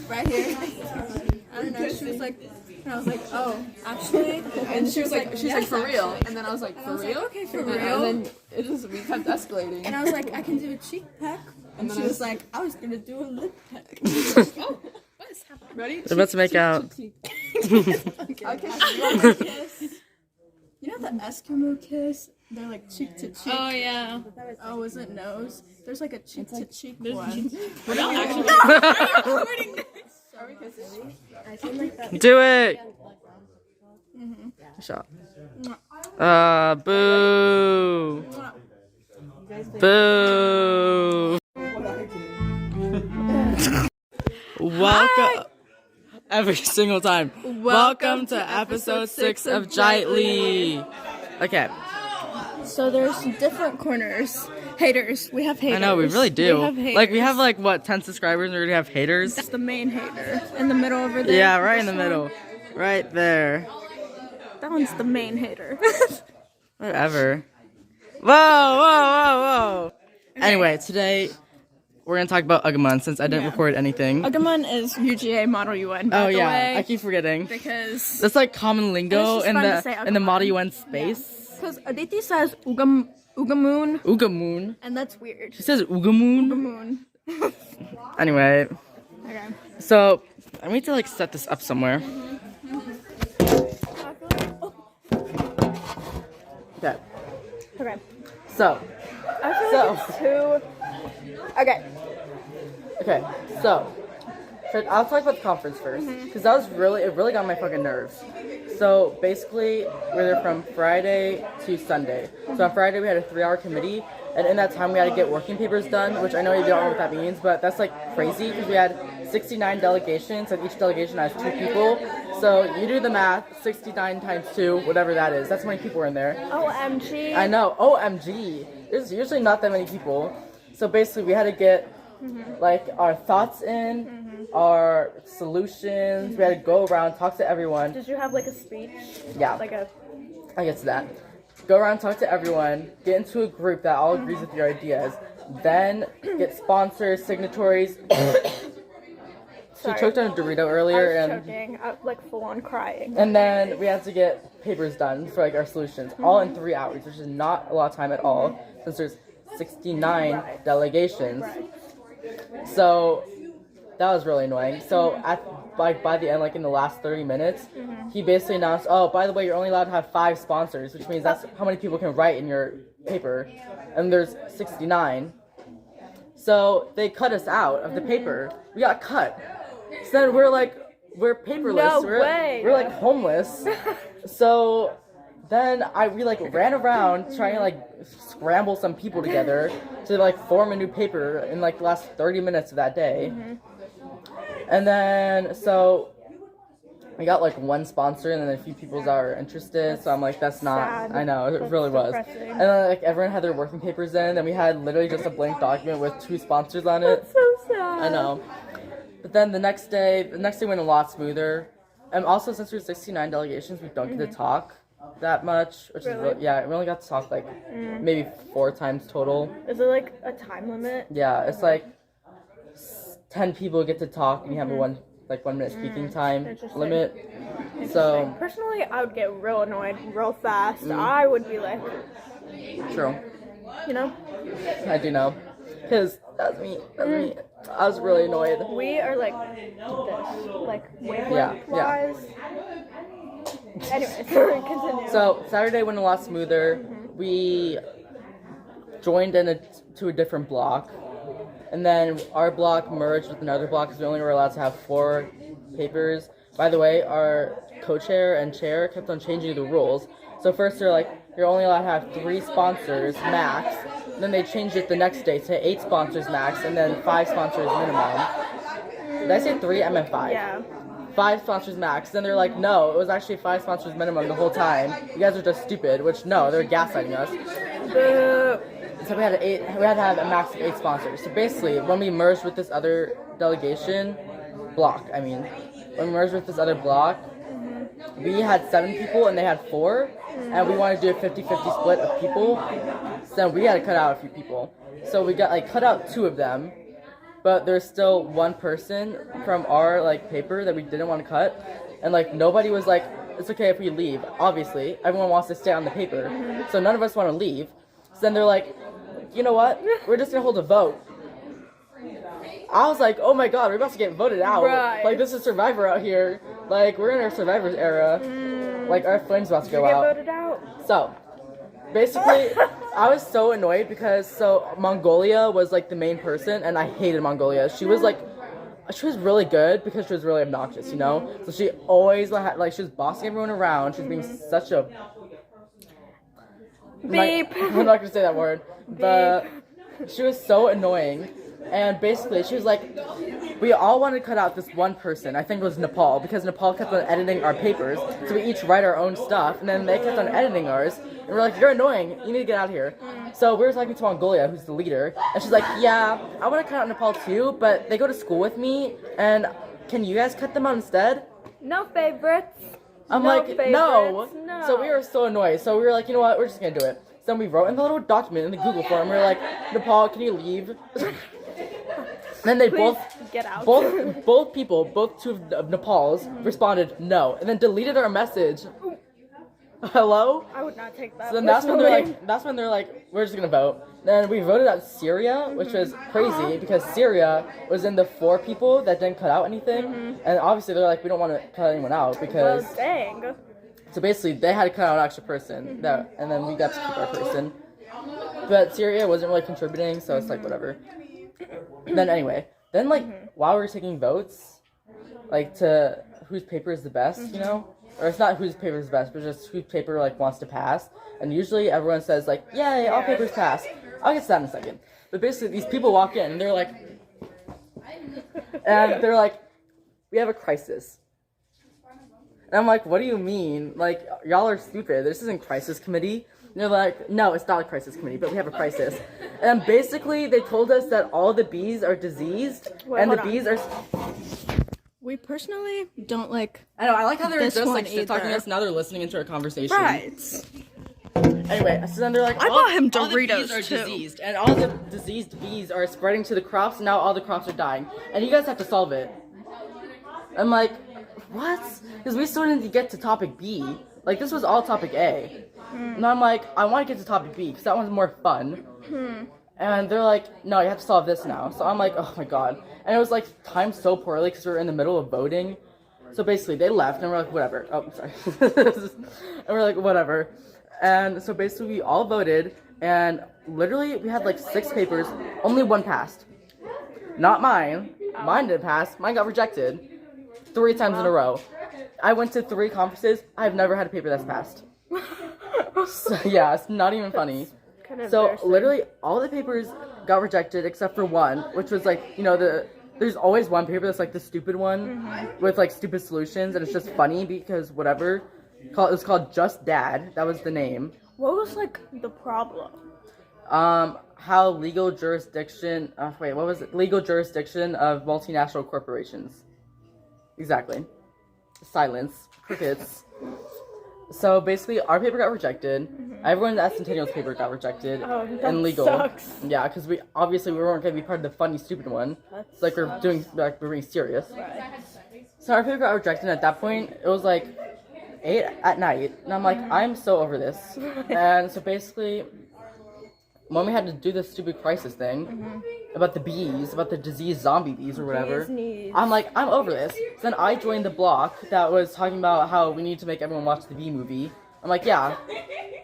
right here. I don't know. She was like, and I was like, oh, actually. And she was like, yes, for real. actually. And then I was like, And I for was real? like, okay, for And real. then we kept escalating. And I was like, I can do a cheek peck. And she was like, I was gonna do a lip peck. Oh, what is happening? Ready? They're about to make out. Okay. Kiss. You know the Eskimo kiss? They're like cheek to cheek. Oh yeah. Oh, is it nose? There's like a cheek to cheek one. We're not actually. Do it. Shot. Boo. Boo. Welcome. Every single time. Welcome to episode 6 of Jightly. Okay. So there's different corners. Haters. We have haters. I know, we really do. We have haters. Like, we have, like, what, 10 subscribers and we already have haters? That's the main hater. In the middle over there. Yeah, right in the This one. middle. Right there. That one's the main hater. Whatever. Whoa. Anyway, today we're going to talk about Ugamon since I didn't record anything. Ugamon is UGA Model UN. Oh, by the yeah. way, I keep forgetting. because That's like common lingo just in fun to say the Ugamon. Model UN space. Aditi says Ugamoon, Ugamoon. and that's weird. She says Ugamoon. Ugamoon. Anyway, Okay. so I need to like set this up somewhere. Okay. Okay. So, I feel like it's too. Okay. okay. So, I'll talk about the conference first because that was it really got on my fucking nerves. So basically, we were there from Friday to Sunday. So on Friday we had a 3-hour committee, and in that time we had to get working papers done, which I know you don't know what that means, but that's like crazy because we had 69 delegations, and each delegation has 2 people. So you do the math, 69 times 2, whatever that is. That's how many people were in there. OMG. I know, OMG. There's usually not that many people. So basically we had to get like our thoughts in, our solutions. We had to go around, talk to everyone. Did you have like a speech? Yeah. Like a. I get to that. Go around, talk to everyone, get into a group that all agrees with your ideas, then get sponsors, signatories. She Sorry. choked on a Dorito earlier, I was and choking. I was like full on crying. and then we had to get papers done for like our solutions, all in 3 hours, which is not a lot of time at all, since there's 69 delegations. So that was really annoying. So at like by the end, like in the last 30 minutes, he basically announced, oh, by the way, you're only allowed to have 5 sponsors, which means that's how many people can write in your paper, and there's 69. So they cut us out of the paper. We got cut. So then we're paperless. No we're, way. we're like homeless. So then we like ran around trying to like scramble some people together to like form a new paper in like the last 30 minutes of that day. And then so we got like 1 sponsor and then a few people that are interested. So I'm like, that's not. Sad. I know it That's really was. depressing. And then like everyone had their working papers in, and we had literally just a blank document with 2 sponsors on it. So sad. I know. But then the next day went a lot smoother. And also, since there's 69 delegations, we don't get to talk that much, which Really? is yeah, we only got to talk like maybe 4 times total. Is there like a time limit? Yeah, it's like 10 people get to talk, and you have a 1 minute speaking time Interesting. limit. So Personally, I would get real annoyed real fast. I would be like, true, you know, I do know, because that's me. I was really annoyed. we are like this, like wavelength Yeah. wise. Anyways, continue. So Saturday went a lot smoother. We joined to a different block, and then our block merged with another block because we only were allowed to have 4 papers. By the way, our co-chair and chair kept on changing the rules. So first they're like, you're only allowed to have 3 sponsors max. Then they changed it the next day to 8 sponsors max, and then 5 sponsors minimum. Did I say 3? I meant 5. Yeah. 5 sponsors max. Then they're like, no, it was actually 5 sponsors minimum the whole time. You guys are just stupid. Which no, they're gaslighting us. Boo. So we had to have a max of 8 sponsors. So basically, when we merged with this other when we merged with this other block, we had 7 people and they had 4, and we wanted to do a 50-50 split of people. So we had to cut out a few people. So we got cut out 2 of them. but there's still one person from our like paper that we didn't want to cut, and like nobody was like, it's okay if we leave. Obviously, everyone wants to stay on the paper, so none of us want to leave. So then they're like, you know what? We're just gonna hold a vote. I was like, oh my god, we're about to get voted out. Right. Like, this is Survivor out here. Like, we're in our Survivor era. Like, our flame's about to go out. Voted out. So, basically, I was so annoyed because, Mongolia was, like, the main person, and I hated Mongolia. She was really good because she was really obnoxious, you know? So she always, like, she was bossing everyone around. She was being such a... Beep. I'm not gonna say that word. But she was so annoying. And basically, she was like, we all wanted to cut out this one person. I think it was Nepal, because Nepal kept on editing our papers. So we each write our own stuff, and then they kept on editing ours. And we're like, you're annoying. You need to get out of here. So we were talking to Mongolia, who's the leader. And she's like, yeah, I want to cut out Nepal too, but they go to school with me. And can you guys cut them out instead? No favorites. I'm No like, favorites, no. no. So we were so annoyed. So we were like, you know what? We're just going to do it. So then we wrote in the little document in the Google form. We were like, Nepal, can you leave? And then they Please get out. both two of Nepal's responded no, and then deleted our message. Hello? I would not take that. So then that's when they're like, we're just gonna vote. Then we voted out Syria, which was crazy because Syria was in the 4 people that didn't cut out anything, and obviously they're like, we don't want to cut anyone out because. Well, dang. So basically, they had to cut out an extra person, and then we got to keep our person. But Syria wasn't really contributing, so it's like whatever. Then anyway, while we were taking votes, like to whose paper is the best, you know, or it's not whose paper is the best, but just whose paper like wants to pass. And usually everyone says like, yay, all papers pass. I'll get to that in a second. But basically, these people walk in and they're like, we have a crisis. And I'm like, what do you mean? Like, y'all are stupid. This isn't crisis committee. And they're like, no, it's not a crisis committee, but we have a crisis. And basically, they told us that all the bees are diseased, and the bees are... We personally don't like... I know, I like how they're this just like one shit-talking either. us, now they're listening into our conversation. Right. Anyway, so then they're like, I bought him all the bees Doritos, are too. diseased, and all the diseased bees are spreading to the crops, and now all the crops are dying. And you guys have to solve it. I'm like, what? Because we still didn't get to topic B. Like, this was all topic A. And I'm like, I want to get to topic B, because that one's more fun. And they're like, no, you have to solve this now. So I'm like, oh my god. And it was like timed so poorly because we were in the middle of voting. So basically, they left, and we're like, whatever. Oh, sorry. And we're like, whatever. And so basically, we all voted, and literally, we had like 6 papers. Only 1 passed. Not mine. Mine didn't pass. Mine got rejected 3 times in a row. I went to 3 conferences. I've never had a paper that's passed. So, yeah, it's not even funny. So literally, all the papers got rejected except for one, which was like, you know, there's always one paper that's like the stupid one with like stupid solutions, and it's just funny because whatever. It was called Just Dad. That was the name. What was like the problem? How legal jurisdiction. Wait, what was it? Legal jurisdiction of multinational corporations. Exactly. Silence. Crickets. So basically, our paper got rejected. Everyone at Centennial's paper got rejected. Oh, that and legal. sucks. Yeah, because we weren't going to be part of the funny, stupid one. It's like we're being serious. Right. So our paper got rejected. And at that point, it was like 8 at night, and I'm like, I'm so over this. And so basically, when we had to do this stupid crisis thing about the bees, about the diseased zombie bees or whatever, I'm like, I'm over this. So then I joined the block that was talking about how we need to make everyone watch the Bee Movie. I'm like, yeah,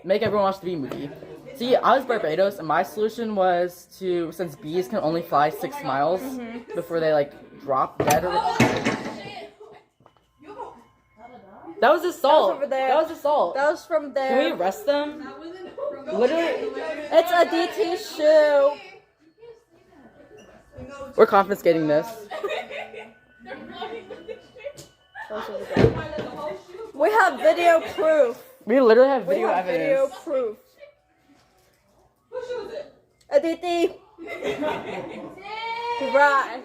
make everyone watch the Bee Movie. See, I was Barbados, and my solution was to, since bees can only fly 6 miles before they like drop dead or. That was assault. That was over there. That was assault. That was from there. Can we arrest them? Literally. It's a DT shoe. We're confiscating this. We have video proof. We literally have We video have evidence. video proof. Whose shoe is it? A DT. Right.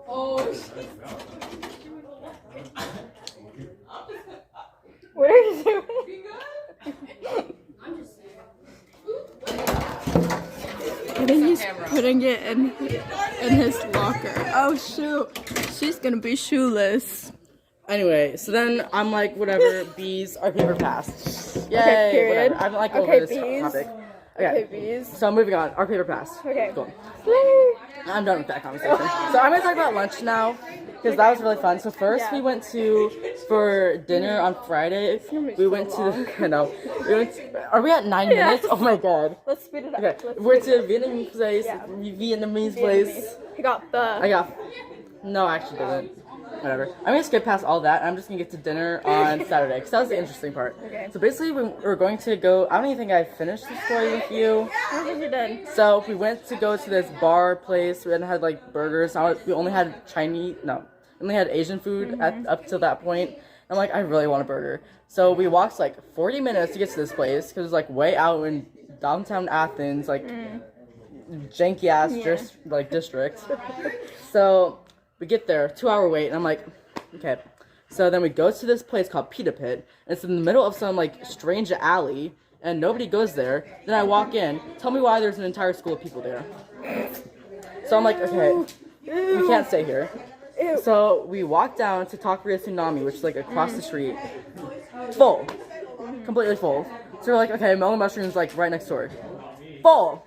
Oh, shit. What are you doing? You good? I think he's putting it in his locker. Oh shoot, she's gonna be shoeless. Anyway, so then I'm like, whatever, B's are paper passed. Yay, Okay, period. whatever. I'm like Okay, over this B's. topic. Okay, B's. So moving on, our paper pass. Okay. Cool. I'm done with that conversation. So I'm gonna talk about lunch now, because that was really fun. So first we went for dinner on Friday. We went to, are we at 9 minutes? Oh my god. Let's speed it up. Okay, we're to a Vietnamese place, Vietnamese place. I got pho. No, I actually didn't. Whatever. I'm gonna skip past all that. I'm just gonna get to dinner on Saturday, because that was the interesting part. Okay. So basically, we were going to go. I don't even think I finished the story with you. I don't think you did. So we went to go to this bar place. We hadn't had like burgers. We only had Chinese. No, we only had Asian food up till that point. I'm like, I really want a burger. So we walked like 40 minutes to get to this place because it was like way out in downtown Athens, like janky ass district. So we get there, 2-hour wait, and I'm like, okay. So then we go to this place called Pita Pit, and it's in the middle of some like strange alley, and nobody goes there. Then I walk in. Tell me why there's an entire school of people there. So I'm like, okay, we can't stay here. So we walk down to Taqueria Tsunami, which is like across the street. Full. Completely full. So we're like, okay, Melon Mushroom's like right next door. Full.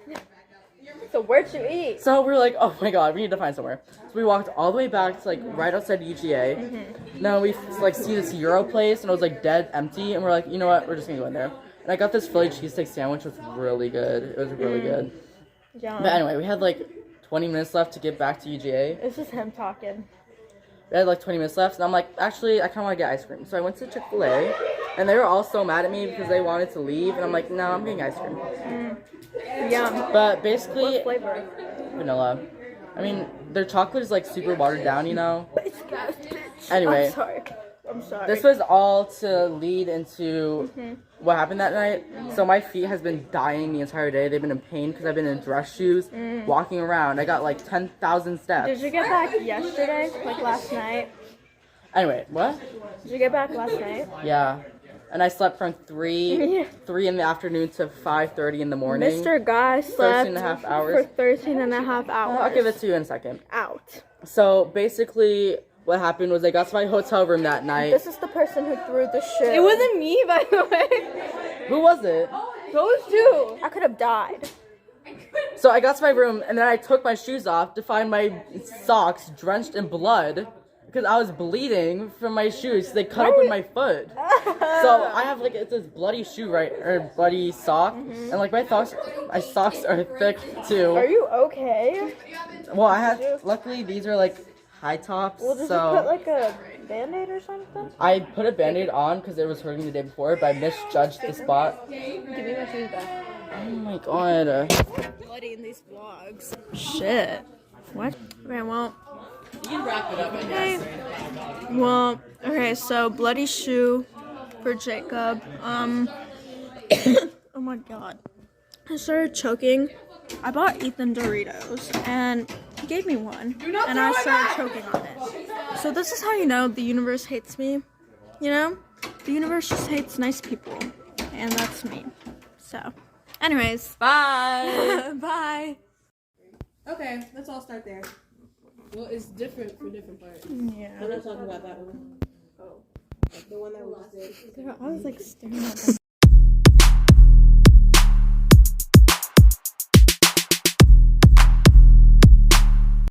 So where'd you eat? So we're like, oh my god, we need to find somewhere. So we walked all the way back to like right outside UGA. Now we like see this Euro place and it was like dead empty, and we're like, you know what, we're just gonna go in there. And I got this Philly cheesesteak sandwich, which was really good. It was really good. Yum. But anyway, we had like 20 minutes left to get back to UGA. It's just him talking. We had like 20 minutes left, and I'm like, actually, I kind of want to get ice cream. So I went to Chick-fil-A, and they were all so mad at me because they wanted to leave, and I'm like, no, I'm getting ice cream. Yum. But basically, What flavor? vanilla. I mean, their chocolate is like super watered down, you know? Anyway. I'm sorry. This was all to lead into what happened that night. So my feet has been dying the entire day. They've been in pain because I've been in dress shoes, walking around. I got like 10,000 steps. Did you get back yesterday? Like last night? Anyway, what? Did you get back last night? Yeah. And I slept from 3 in the afternoon to 5:30 in the morning. Mr. Guy slept 13.5 hours. for 13.5 hours. I'll give it to you in a second. Out. So basically, what happened was I got to my hotel room that night. This is the person who threw the shoe. It wasn't me, by the way. Who was it? Those two. I could have died. So I got to my room, and then I took my shoes off to find my socks drenched in blood because I was bleeding from my shoes. They cut open my foot. So I have like it's this bloody shoe or bloody sock, and like my socks are thick too. Are you okay? Well, I had luckily these are like high tops. Well, did so you put like a band-aid or something? I put a band-aid on because it was hurting the day before, but I misjudged the spot. Give me my shoes back. Oh my god. Bloody in these vlogs. Shit. What? Okay, well. You can wrap it up, I guess. Well, okay, so bloody shoe for Jacob. Oh my god. I started choking. I bought Ethan Doritos and he gave me one. And I started choking on it. So this is how you know the universe hates me. You know? The universe just hates nice people. And that's me. So, anyways. Bye. Bye. Okay, let's all start there. Well, it's different for different parts. Yeah. I'm not talking about that one. Oh. The one that we just did. I was like staring at them.